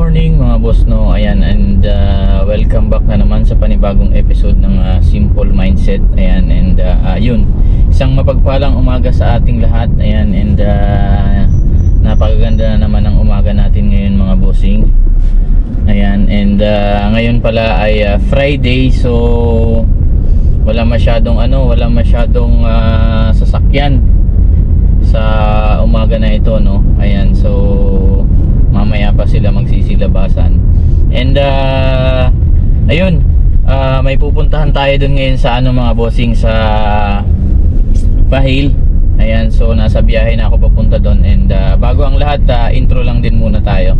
morning mga boss, no. Ayan, and welcome back na naman sa panibagong episode ng Simple Mindset. Ayan, and yun, isang mapagpalang umaga sa ating lahat. Ayan, and napakaganda na naman ang umaga natin ngayon mga bossing. Ayan, and ngayon pala ay Friday, so wala masyadong sasakyan sa umaga na ito, no. Ayan, so mamaya pa sila magsisilabasan. And ayun, may pupuntahan tayo dun ngayon sa mga bossing, sa Pahil. Ayan, so nasa biyahe na ako papunta doon. And bago ang lahat, intro lang din muna tayo.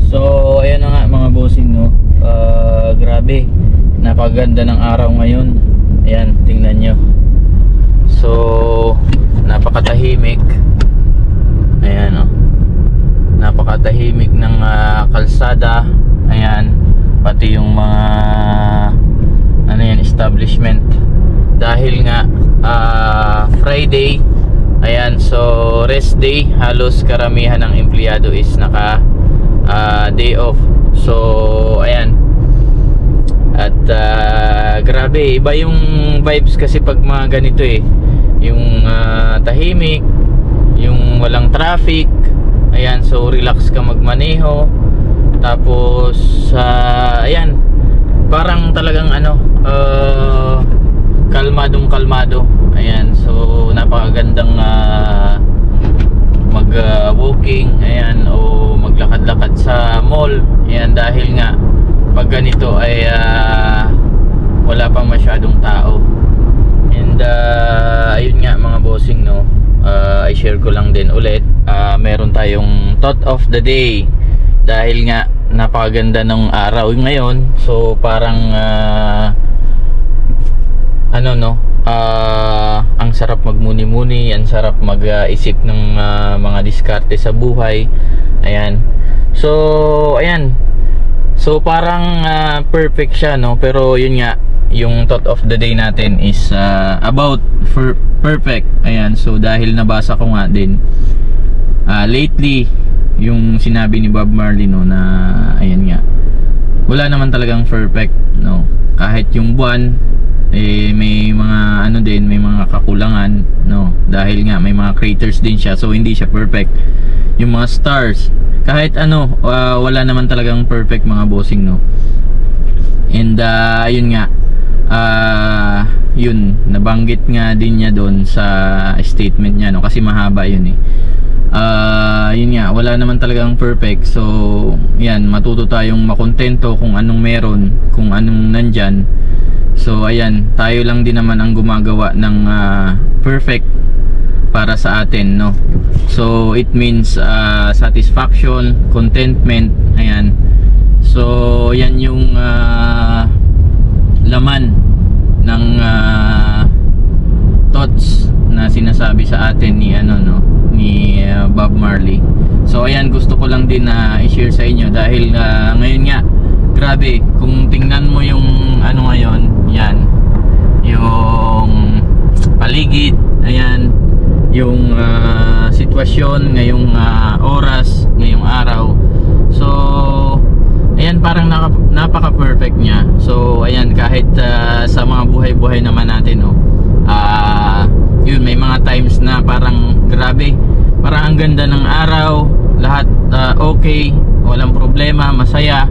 So ayun na nga mga bossing, no. Grabe, napakaganda ng araw ngayon. Ayan, tingnan nyo. So napakatahimik. Ayan, oh. Napakatahimik ng kalsada. Ayan, pati yung mga establishment. Dahil nga Friday. Ayan, so rest day. Halos karamihan ng empleyado is naka day off. So ayan. At grabe, iba yung vibes kasi pag mga ganito eh. Yung tahimik, yung walang traffic. Ayan, so relax ka magmaneho. Tapos ayan, parang talagang kalmadong-kalmado. Ayan, so napakagandang mag-walking, ayan, o maglakad-lakad sa mall. Ayan, dahil nga pag ganito ay wala pang masyadong tao. And ayun nga mga bossing, no. I share ko lang din ulit, meron tayong thought of the day. Dahil nga napakaganda ng araw ngayon. So parang ang sarap magmuni-muni, ang sarap mag-isip ng mga diskarte sa buhay. Ayan. So ayan. So parang perfect siya, no. Pero yun nga, yung thought of the day natin is about perfect. Ayan. So dahil nabasa ko nga din lately yung sinabi ni Bob Marley, no, na ayan nga, wala naman talagang perfect, no. Kahit yung buwan may mga may mga kakulangan, no, dahil nga may mga craters din siya, so hindi siya perfect. Yung mga stars, kahit wala naman talagang perfect mga bossing, no. And ayun nga, yun, nabanggit nga din niya doon sa statement niya, no, kasi mahaba yun eh. Yun nga, wala naman talagang perfect. So yan, matuto tayong makontento kung anong meron, kung anong nandyan. So ayan, tayo lang din naman ang gumagawa ng perfect para sa atin, no. So it means satisfaction, contentment. Ayan. So yan yung laman ng thoughts na sinasabi sa atin ni ni Bob Marley. So ayan, gusto ko lang din na i-share sa inyo dahil ngayon nga, grabe, kung tingnan mo yung ngayon, yan, yung paligid, ayan, yung sitwasyon ngayong oras, ngayong araw. So ayan, parang napaka-perfect niya. So ayan, kahit sa mga buhay-buhay naman natin, no, yun, may mga times na parang grabe, parang ang ganda ng araw, lahat okay, walang problema, masaya.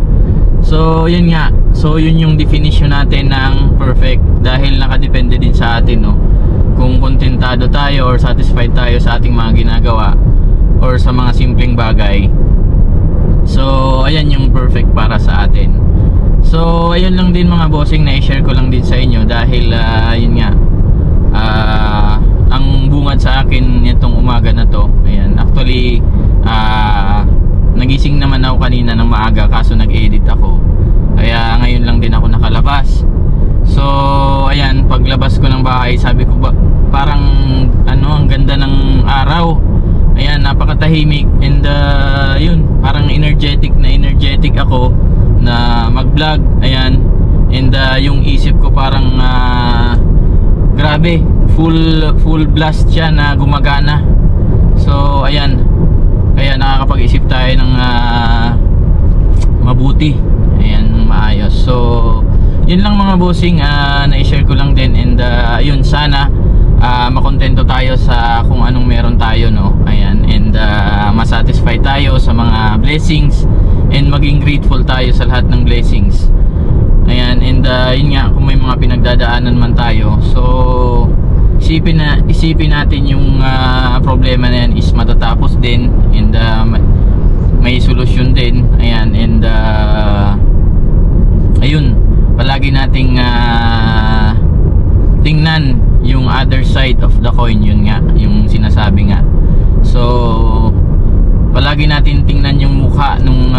So yun nga, so yun yung definition natin ng perfect, dahil nakadepende din sa atin, no, kung kontentado tayo or satisfied tayo sa ating mga ginagawa or sa mga simpleng bagay. So ayan yung perfect para sa atin. So ayun lang din mga bossing, na i-share ko lang din sa inyo dahil yun nga, ang bungad sa akin nitong umaga na to. Ayan, actually nagising naman ako kanina ng maaga, kaso nag-edit ako, kaya ngayon lang din ako nakalabas. bahay. Sabi ko ba, parang ano, ang ganda ng araw. Ayan, napakatahimik, and yun, parang energetic ako na mag-vlog. Ayan, and yung isip ko parang grabe, full blast siya na gumagana. So ayan, kaya nakakapag-isip tayo ng mabuti, ayan, maayos. So yun lang mga bossing, na-share ko lang din, and yun, sana makontento tayo sa kung anong meron tayo, no. Ayan, and masatisfy tayo sa mga blessings, and maging grateful tayo sa lahat ng blessings. Ayan, and yun nga, kung may mga pinagdadaanan man tayo, so isipin natin yung problema na yan is matatapos din, and may solusyon din. Ayan, and ayun, palagi nating tingnan yung other side of the coin. Yun nga, yung sinasabi nga. So palagi natin tingnan yung mukha nung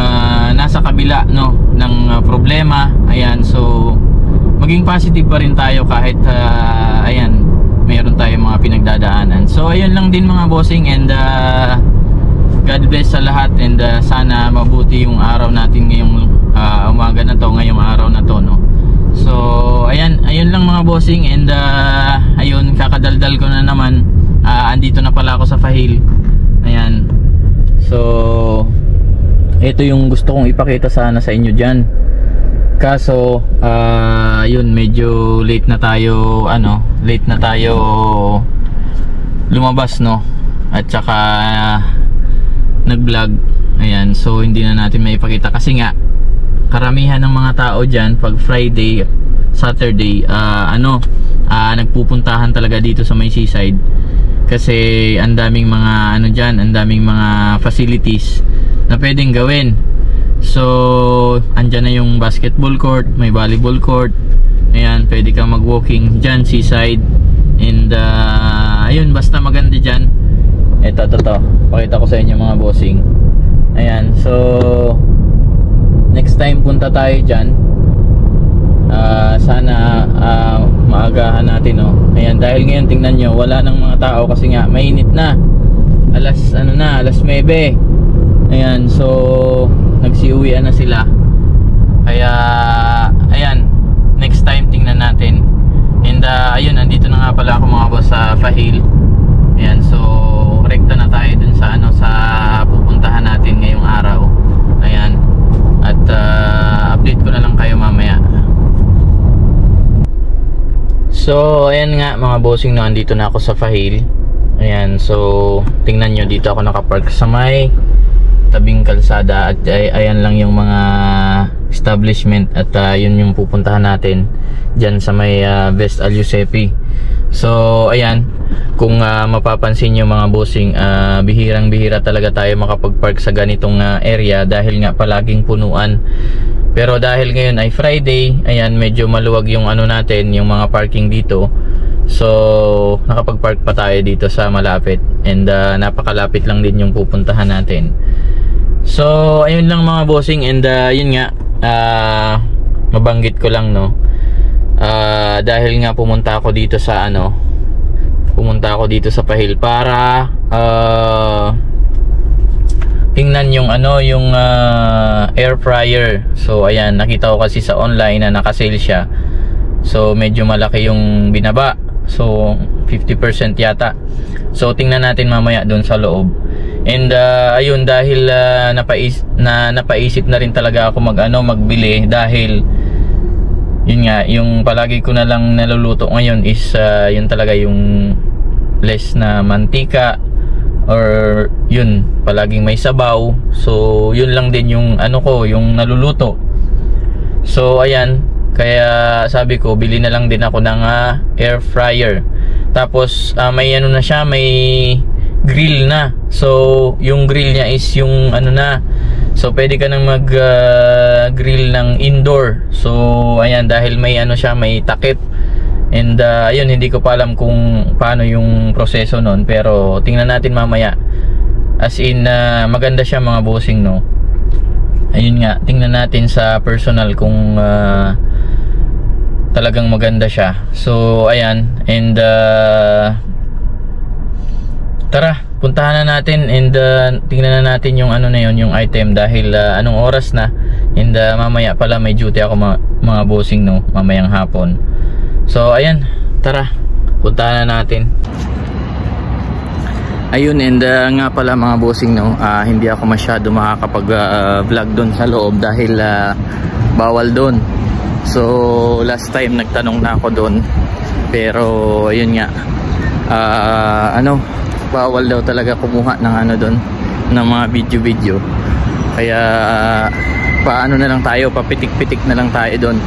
nasa kabila, no, ng problema. Ayan, so maging positive pa rin tayo kahit ayan, mayroon tayong mga pinagdadaanan. So ayun lang din mga bossing, and God bless sa lahat, and sana mabuti yung araw natin ngayong umaga na to, ngayong araw na to, no. So ayun lang mga bossing, and ayun, kakadaldal ko na naman. Andito na pala ako sa Fahil. Ayan, so ito yung gusto kong ipakita sana sa inyo dyan. Kaso yun, medyo late na tayo lumabas, no, at saka nag-vlog. Ayan, so hindi na natin maipakita kasi nga karamihan ng mga tao dyan pag Friday, Saturday, nagpupuntahan talaga dito sa may seaside, kasi ang daming mga dyan, ang daming mga facilities na pwedeng gawin. So andyan na yung basketball court, may volleyball court. Ayan, pwede kang mag-walking dyan, seaside, and ayun, basta maganda dyan. Ito, pakita ko sa inyo mga bossing. Ayan, so next time punta tayo dyan, sana maagahan natin, no. Ayan, dahil ngayon tingnan nyo, wala nang mga tao kasi nga mainit na, alas 9. Ayan, so nagsiuwian na sila. Kaya ayan, next time tingnan natin. And ayun, nandito na nga pala ako mga boss sa Fahil. Ayan, so rekta na tayo dun sa sa pupuntahan natin ngayong araw. Ayan, at update ko na lang kayo mamaya. So ayan nga mga bossing, no, andito na ako sa Fahil. Ayan, so tingnan nyo, dito ako nakapark sa may tabing kalsada, at ayan lang yung mga establishment, at yun yung pupuntahan natin dyan sa may Best Al Giuseppe. So ayan, kung mapapansin nyo mga bossing, bihirang bihira talaga tayo makapag-park sa ganitong area dahil nga palaging punuan. Pero dahil ngayon ay Friday, ayan, medyo maluwag yung natin, yung mga parking dito. So nakapag-park pa tayo dito sa malapit, and napakalapit lang din yung pupuntahan natin. So ayun lang mga bossing, and yun nga, mabanggit ko lang, no, dahil nga pumunta ako dito sa Fahil para tingnan yung yung air fryer. So ayan, nakita ko kasi sa online na naka-sale siya. So medyo malaki yung binaba, so 50% yata. So tingnan natin mamaya doon sa loob. And ayun, dahil napaisip na rin talaga ako magbili, dahil yun nga, yung palagi ko na lang naluluto ngayon is yun talaga yung less na mantika, or yun, palaging may sabaw. So yun lang din yung yung naluluto. So ayan, kaya sabi ko bili na lang din ako ng air fryer. Tapos may na siya, may grill na. So yung grill niya is yung so pwede ka nang mag grill ng indoor. So ayan, dahil may siya, may takip. And ayun, hindi ko pa alam kung paano yung proseso nun, pero tingnan natin mamaya. As in maganda siya mga bossing, no. Ayun nga, tingnan natin sa personal kung talagang maganda siya. So ayan, and tara, puntahan na natin and tingnan na natin yung ano na yun, yung item, dahil anong oras na, and mamaya pala may duty ako mga bossing, no, mamayang hapon. So ayan, tara, puntahan na natin. Ayun, and nga pala mga bossing, no, hindi ako masyado makakapag vlog doon sa loob dahil bawal doon. So last time nagtanong na ako doon, pero ayun nga, bawal daw talaga kumuha ng ano doon, ng mga video. Kaya paano na lang tayo, papitik-pitik na lang tayo doon.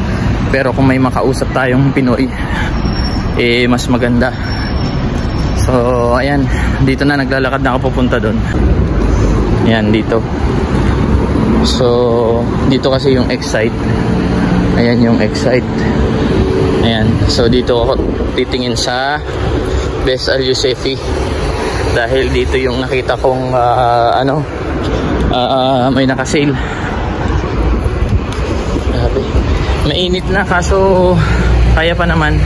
Pero kung may makausap tayong Pinoy, mas maganda. So ayan, dito na, naglalakad na ako pupunta doon. Ayan, dito. So dito kasi yung Excite. Ayan yung Excite. Ayan, so dito ako titingin sa Best Al Yosefi, dahil dito yung nakita kong may nakasale. Grabe, mainit na, kaso kaya pa naman.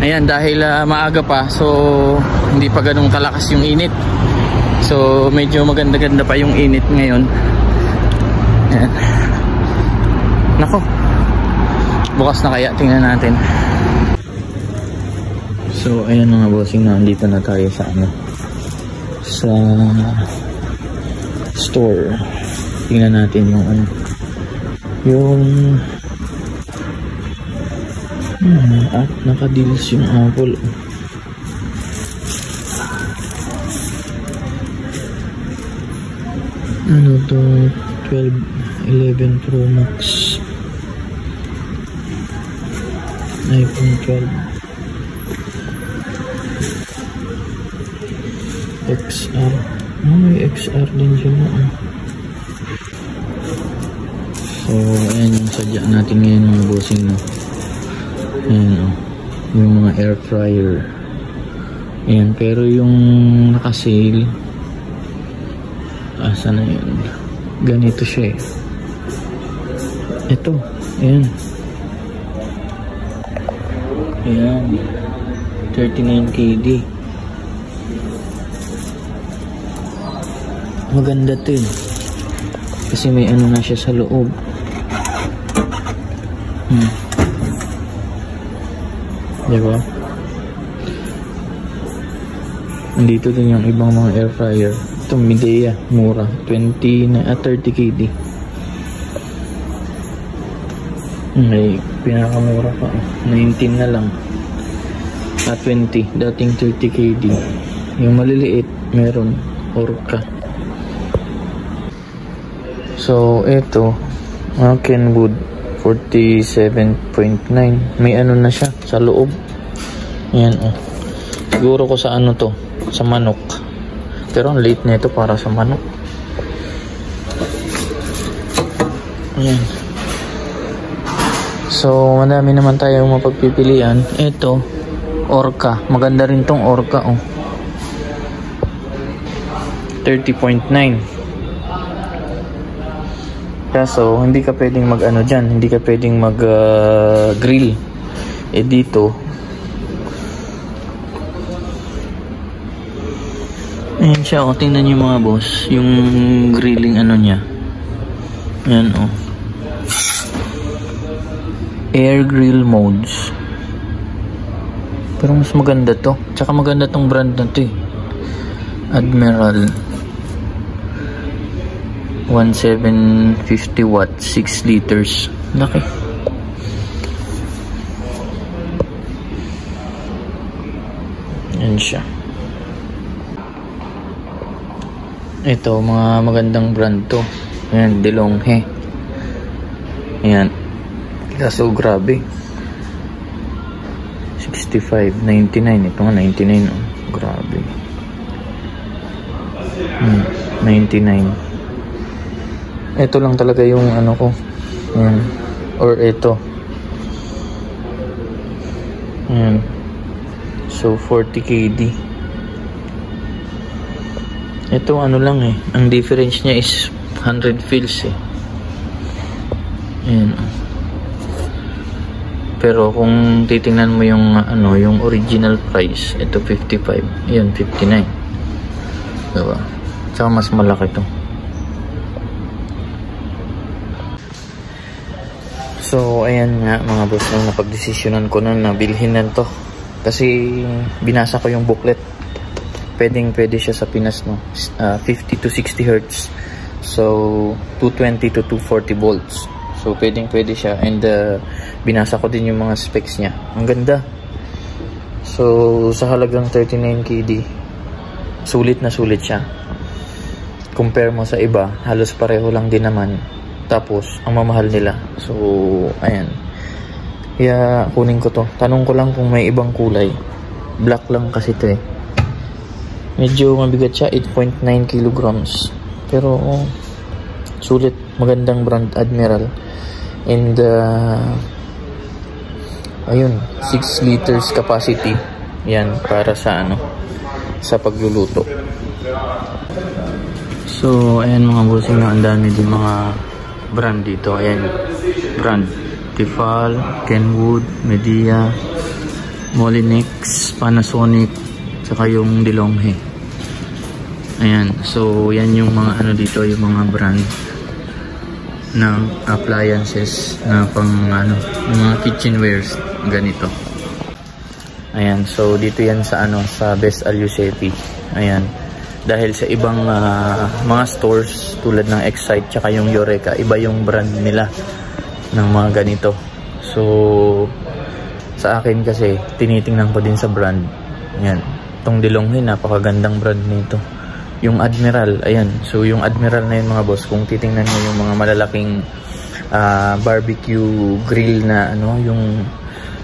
Ayan, dahil maaga pa, so hindi pa ganun kalakas yung init. So medyo maganda-ganda pa yung init ngayon. Ayan. Nako, bukas na kaya, tingnan natin. So ayan mga bossing, nandito na tayo sa sa store. Tingnan natin yung naka-deals yung Apple. Ano to, 11 Pro Max, iPhone 12 XR. May XR din siya na. So ayan yung sadya natin ngayon mga bossing, no? Ayan, yung mga air fryer. Ayan, pero yung naka-sale, asa na yun, ganito siya ito, ayan, 39 KD. Maganda to kasi may ano na siya sa loob. Diba? Nandito din yung ibang mga air fryer. Ito Midea, mura, 30 KD. May pinakamura pa, 19 na lang. 20, dating 30 KD. Yung maliliit meron, Orca. So ito, Kenwood 47.9. May ano na siya sa loob. Ayan, siguro ko sa ano to, sa manok. Pero ang late na ito para sa manok. Ayan. So madami naman tayong mapagpipilian. Ito, Orca. Maganda rin tong Orca, 30.9. Kaso hindi ka pwedeng mag ano dyan, hindi ka pwedeng mag grill. Dito ayan siya, tingnan nyo mga boss, yung grilling ano nya. Ayan, air grill modes. Pero mas maganda to, tsaka maganda tong brand na to, Admiral. 1750 watts, 6 liters. Laki. Yan siya. Ito, mga magandang brand to. Ayan, DeLonghi. Ayan. Kaso grabe. 65.99. Ito nga 99. Grabe. 99. Ito lang talaga yung ano ko. Ayan. Or ito. Ayan. So 40 KD. Ito ano lang ang difference niya is 100 fils Ayan. Pero kung titingnan mo yung ano, yung original price, ito 55, ayun 59. Diba? Tsaka mas malaki to. So ayan nga mga boss, nung napagdesisyonan ko na bilhin na to. Kasi binasa ko yung booklet. Pwede siya sa Pinas, no? 50 to 60 Hz. So 220 to 240 volts. So pwede siya, and binasa ko din yung mga specs niya. Ang ganda. So sa halagang 39 KD, sulit na sulit siya. Compare mo sa iba, halos pareho lang din naman. Tapos ang mamahal nila. So ayan. Kaya kunin ko to. Tanong ko lang kung may ibang kulay. Black lang kasi to eh. Medyo mabigat siya, 8.9 kilograms. Pero sulit, magandang brand, Admiral. And ayun, 6 liters capacity. Yan para sa ano, sa pagluluto. So ayan mga bossing, ang dami din mga brand dito. Ayan, brand Tefal, Kenwood, Medea, Molinex, Panasonic, saka yung DeLonghi. Ayan, so yan yung mga ano dito, yung mga brand ng appliances na pang ano, yung mga kitchenwares ganito. Ayan, so dito yan sa ano, sa Best Alucepi. Ayan, dahil sa ibang mga stores tulad ng Excite tsaka yung Eureka, iba yung brand nila ng mga ganito. So sa akin kasi tinitingnan ko din sa brand. Ayan, itong DeLonghi, napakagandang brand nito. Yung Admiral, ayan. So yung Admiral na yun mga boss, kung titingnan mo yung mga malalaking barbecue grill na ano, yung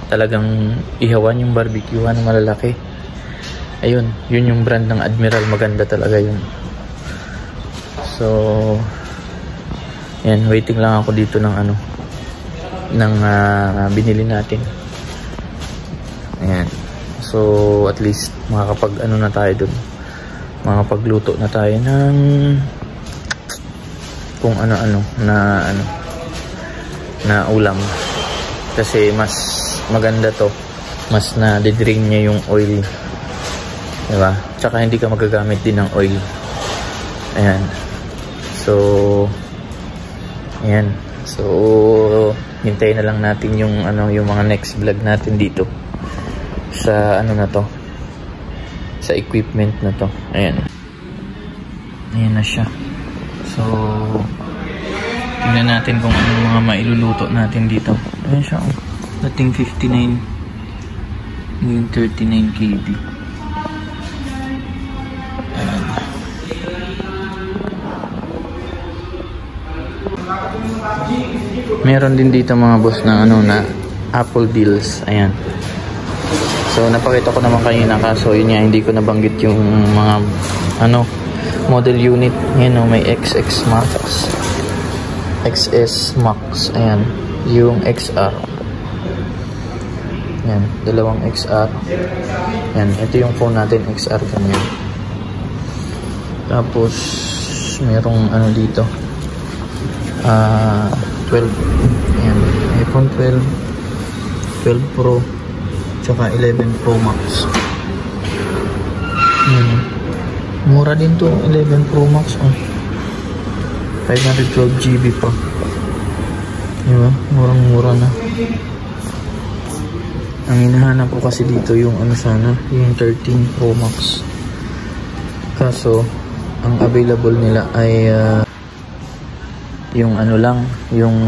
talagang ihawan yung barbecuehan malalaki. Ayun, yun yung brand ng Admiral, maganda talaga yun. So ayan, waiting lang ako dito ng ano, ng binili natin. Ayan. So at least makakapag ano na tayo dun, makapagluto na tayo ng kung ano-ano na ulam, kasi mas maganda to, mas na-drain niya yung oil, diba? Tsaka hindi ka magagamit din ng oil. Ayan, so ayan, so hintayin na lang natin yung ano, yung mga next vlog natin dito sa ano na to, sa equipment na to. Ayan, ayan na siya. So tingnan natin kung ano mga mailuluto natin dito. Ayan siya, oh. Dating 59, yung 39 KD. Ayan. Meron din dito mga boss na ano, na Apple deals. Ayan. So napakita ko naman kanina, kaso yun nga, hindi ko nabanggit yung mga ano, model unit. Ayan, may XS Max. Ayan, yung XR. Ayan, dalawang XR. Ayan, ito yung phone natin, XR ganyan. Tapos merong ano dito, 12. Ayan, iPhone 12, 12 Pro, tsaka 11 Pro Max. Mura din to, 11 Pro Max. 512 GB pa. Diba? Murang-mura na. Ang hinahanap ko kasi dito yung ano sana, yung 13 Pro Max. Kaso, ang available nila ay yung ano lang, yung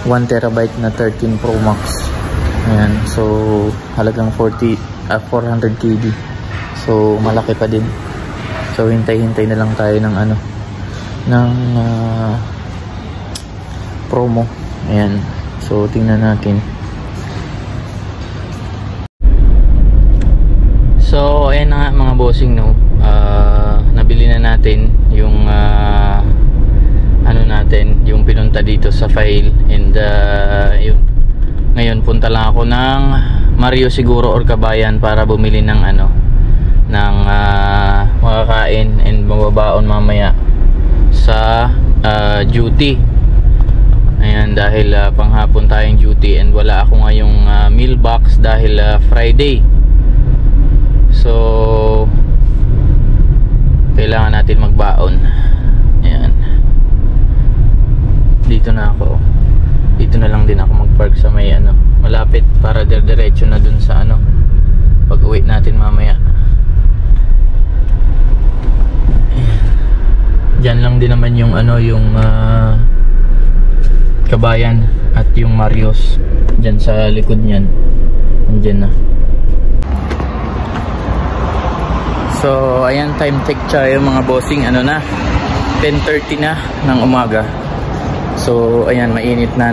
1 terabyte na 13 Pro Max. Ayan, so halagang 400 KB. So malaki pa din. So hintay-hintay na lang tayo ng ano, ng promo. Ayan, so tingnan natin. So ayan na nga mga bossing, no. Nabili na natin yung ano natin, yung pinunta dito sa file, and yun, ngayon punta lang ako ng Mario Siguro or Kabayan para bumili ng ano, ng makakain and mababaon mamaya sa duty. Ayan, dahil panghapon tayong duty and wala ako ngayong meal box dahil Friday. So kailangan natin magbaon. Ayan, dito na ako, dito na lang din ako magpark sa may malapit para diretso na dun sa pag uwi natin mamaya. Diyan lang din naman yung yung Kabayan at yung Marios. Diyan sa likod niyan. Andiyan na. So ayan, time check tayo mga bossing. Na 10:30 na ng umaga. So ayan, mainit na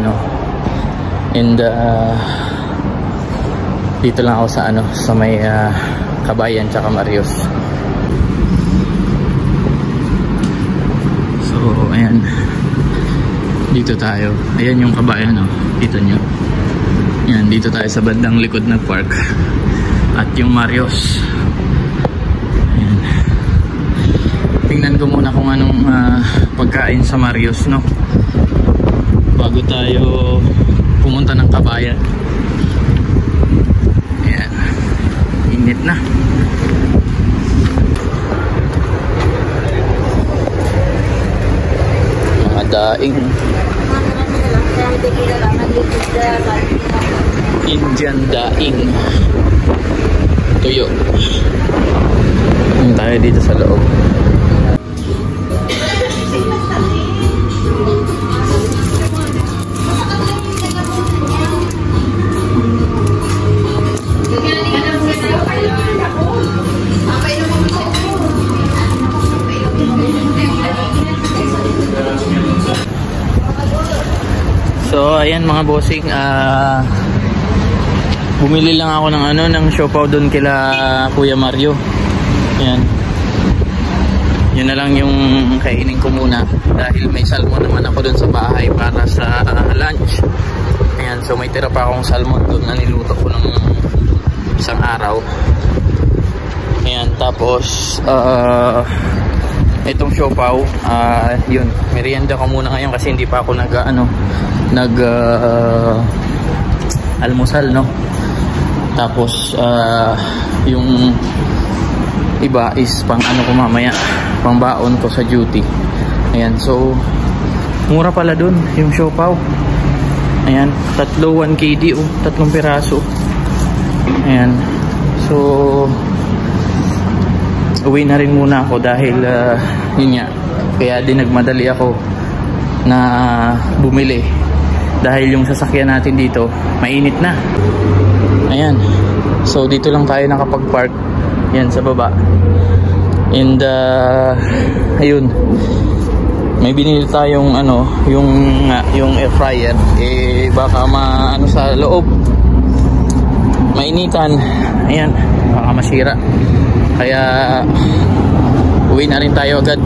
and dito lang ako sa sa may Kabayan tsaka Marios. So ayan, dito tayo. Ayan yung Kabayan, kita nyo. Ayan, dito tayo sa bandang likod ng park. At yung Marios. Ayan. Tingnan ko muna kung anong pagkain sa Marios, bago tayo pumunta ng Kabayan. Ayan, init na. Mga daing Indian daing tuyo. Tayo dito sa loob. So ayan mga bossing, bumili lang ako ng ng siopaw doon kila Kuya Mario. Ayan, yun na lang yung kainin ko muna dahil may salmon naman ako doon sa bahay para sa lunch. Ayan, so may tira pa akong salmon doon na niluto ko ng isang araw. Ayan, tapos itong siopaw, yun, merienda ko muna ngayon kasi hindi pa ako almusal, tapos yung iba is pang ko mamaya, pang baon ko sa duty. Ayan, so mura pala dun yung siopaw. Ayan, 1 KD, 3 piraso. Ayan, so uwi na rin muna ako dahil yun nga, kaya din nagmadali ako na bumili dahil yung sasakyan natin dito mainit na. Ayan, so dito lang tayo nakapag-park, yan sa baba. And ayun, may binili tayong yung air fryer, baka sa loob mainitan. Ayan, baka masira. Kaya uwi na rin tayo agad.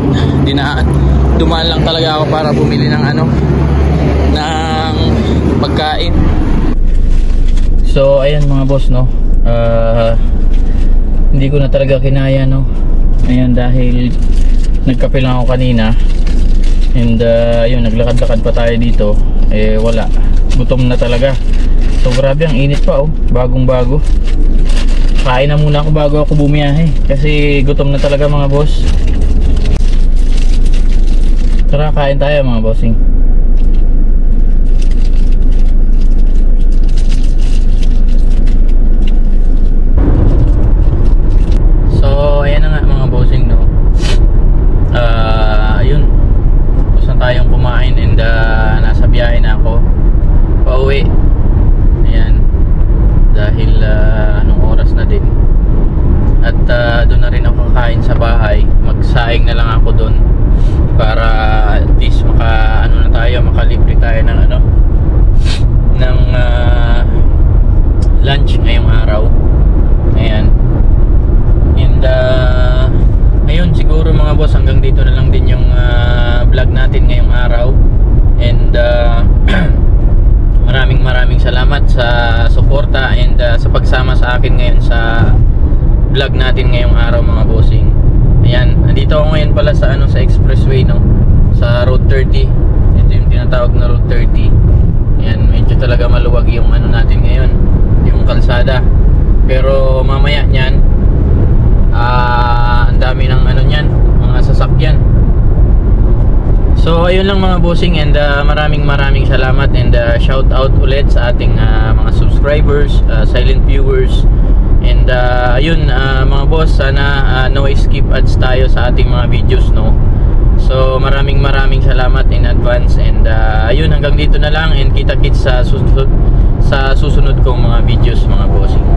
Dumaan lang talaga ako para bumili ng ng pagkain. So ayan mga boss, hindi ko na talaga kinaya, ayan, dahil nagkape lang ako kanina. And yun, naglakad-lakad pa tayo dito, wala, gutom na talaga. So grabe, ang init pa, bagong bago. Kain na muna ako bago ako bumiyahe kasi gutom na talaga mga boss. Tara, kain tayo mga bossing. So ayan na nga mga bossing, ayun, tapos na tayong kumain and nasa biyahe na ako pauwi. Ayan, dahil anong oras na din. At doon na rin ako kakain sa bahay. Magsaing na lang ako doon para at least makalibre tayo ng ng lunch ngayong araw. Ayan. And ayun, siguro mga boss, hanggang dito na lang din yung vlog natin ngayong araw. And maraming salamat sa suporta and sa pagsama sa akin ngayon sa vlog natin ngayong araw mga bossing. Ayan, nandito ako ngayon pala sa sa expressway, sa Road 30. Ito yung tinatawag na Road 30. talaga maluwag yung ano natin ngayon, yung kalsada. Pero mamaya niyan, ang dami ng ano niyan, mga sasakyan. So ayun lang mga bossing, and maraming salamat, and shout out ulit sa ating mga subscribers, silent viewers, and ayun mga boss, sana no skip ads tayo sa ating mga videos, no. So maraming salamat in advance, and ayun, hanggang dito na lang, and kita-kits sa susunod kong mga videos mga bossing.